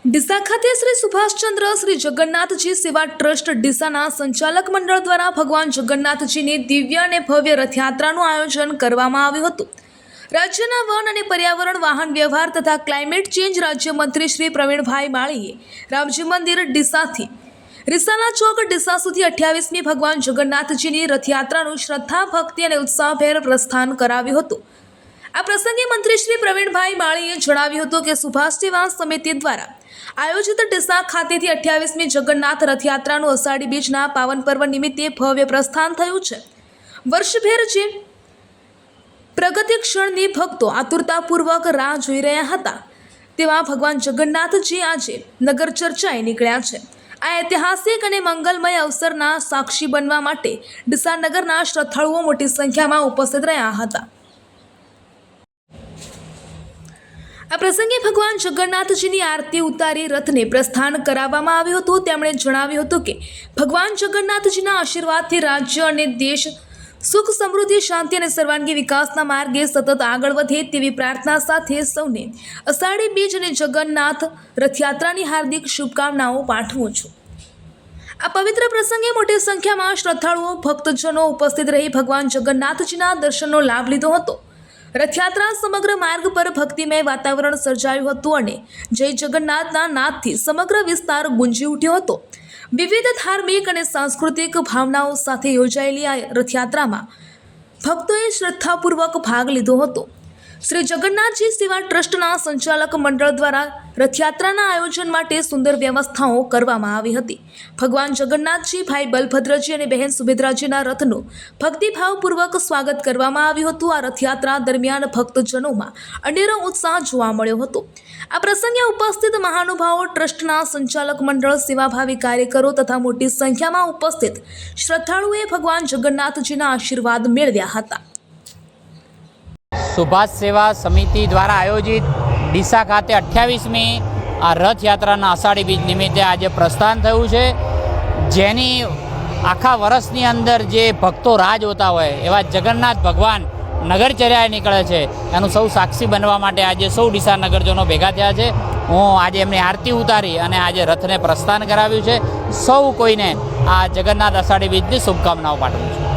ડીસા ખાતે શ્રી સુભાષચંદ્ર શ્રી જગન્નાથજી સેવા ટ્રસ્ટ ડીસાના સંચાલક મંડળ દ્વારા ભગવાન જગન્નાથજીની દિવ્ય અને ભવ્ય રથયાત્રાનું આયોજન કરવામાં આવ્યું હતું। રાજ્યના વન અને પર્યાવરણ વાહન વ્યવહાર તથા ક્લાઇમેટ ચેન્જ રાજ્યમંત્રી શ્રી પ્રવીણભાઈ માળીએ રામજી મંદિર ડીસાથી રિસાલા ચોક ડીસા સુધી 28મી ભગવાન જગન્નાથજીની રથયાત્રાનું શ્રદ્ધા ભક્તિ અને ઉત્સાહભેર પ્રસ્થાન કરાવ્યું હતું। આ પ્રસંગે મંત્રી શ્રી પ્રવીણભાઈ માળીએ જણાવ્યું હતું કે સુભાષ સેવા સમિતિ દ્વારા આયોજિત ડીસા ખાતેથી 28મી જગન્નાથ રથયાત્રાનું અષાઢી બીજના પાવન પર્વ નિમિત્તે ભવ્ય પ્રસ્થાન થયું છે। વર્ષભેર જે પ્રગતિ ક્ષણની ભક્તો આતુરતાપૂર્વક રાહ જોઈ રહ્યા હતા તેવા ભગવાન જગન્નાથજી આજે નગર ચર્ચાએ નીકળ્યા છે। આ ઐતિહાસિક અને મંગલમય અવસરના સાક્ષી બનવા માટે ડીસા નગરના શ્રદ્ધાળુઓ મોટી સંખ્યામાં ઉપસ્થિત રહ્યા હતા। આ પ્રસંગે ભગવાન જગન્નાથજીની આરતી ઉતારી રથને પ્રસ્થાન કરાવવામાં આવ્યું હતું। તેમણે જણાવ્યું હતું કે ભગવાન જગન્નાથજીના આશીર્વાદથી રાજ્ય અને દેશ સુખ સમૃદ્ધિ શાંતિ અને સર્વાંગી વિકાસના માર્ગે સતત આગળ વધે તેવી પ્રાર્થના સાથે સૌને અષાઢી બીજ અને જગન્નાથ રથયાત્રાની હાર્દિક શુભકામનાઓ પાઠવું છું। આ પવિત્ર પ્રસંગે મોટી સંખ્યામાં શ્રદ્ધાળુઓ ભક્તજનો ઉપસ્થિત રહી ભગવાન જગન્નાથજીના દર્શનનો લાભ લીધો હતો। રથયાત્રા સમગ્ર માર્ગ પર ભક્તિમય વાતાવરણ સર્જાયું હતું અને જય જગન્નાથના નાદથી સમગ્ર વિસ્તાર ગુંજી ઉઠ્યો હતો। વિવિધ ધાર્મિક અને સાંસ્કૃતિક ભાવનાઓ સાથે યોજાયેલી આ રથયાત્રામાં ભક્તોએ શ્રદ્ધાપૂર્વક ભાગ લીધો હતો। શ્રી જગન્નાથજી સેવા ટ્રસ્ટના સંચાલક મંડળ દ્વારા રથયાત્રાના આયોજન માટે સુંદર વ્યવસ્થાઓ કરવામાં આવી હતી। ભગવાન જગન્નાથજી, ભાઈ બલભદ્રજી અને બહેન સુભદ્રાજીના રથનું ભક્તિભાવપૂર્વક સ્વાગત કરવામાં આવ્યું હતું। આ રથયાત્રા દરમિયાન ભક્તજનોમાં અનેરો ઉત્સાહ જોવા મળ્યો હતો। આ પ્રસંગે ઉપસ્થિત મહાનુભાવો, ટ્રસ્ટના સંચાલક મંડળ, સેવાભાવી કાર્યકરો તથા મોટી સંખ્યામાં ઉપસ્થિત શ્રદ્ધાળુઓએ ભગવાન જગન્નાથજીના આશીર્વાદ મેળવ્યા હતા। સુભાષ સેવા સમિતિ દ્વારા આયોજિત ડીસા ખાતે 28મી આ રથયાત્રાના અષાઢી બીજ નિમિત્તે આજે પ્રસ્થાન થયું છે, જેની આખા વર્ષની અંદર જે ભક્તો રાહ જોતા હોય એવા જગન્નાથ ભગવાન નગરચર્યાએ નીકળે છે એનું સૌ સાક્ષી બનવા માટે આજે સૌ ડીસા નગરજનો ભેગા થયા છે। હું આજે એમની આરતી ઉતારી અને આજે રથને પ્રસ્થાન કરાવ્યું છે। સૌ કોઈને આ જગન્નાથ અષાઢી બીજની શુભકામનાઓ પાઠવું છું।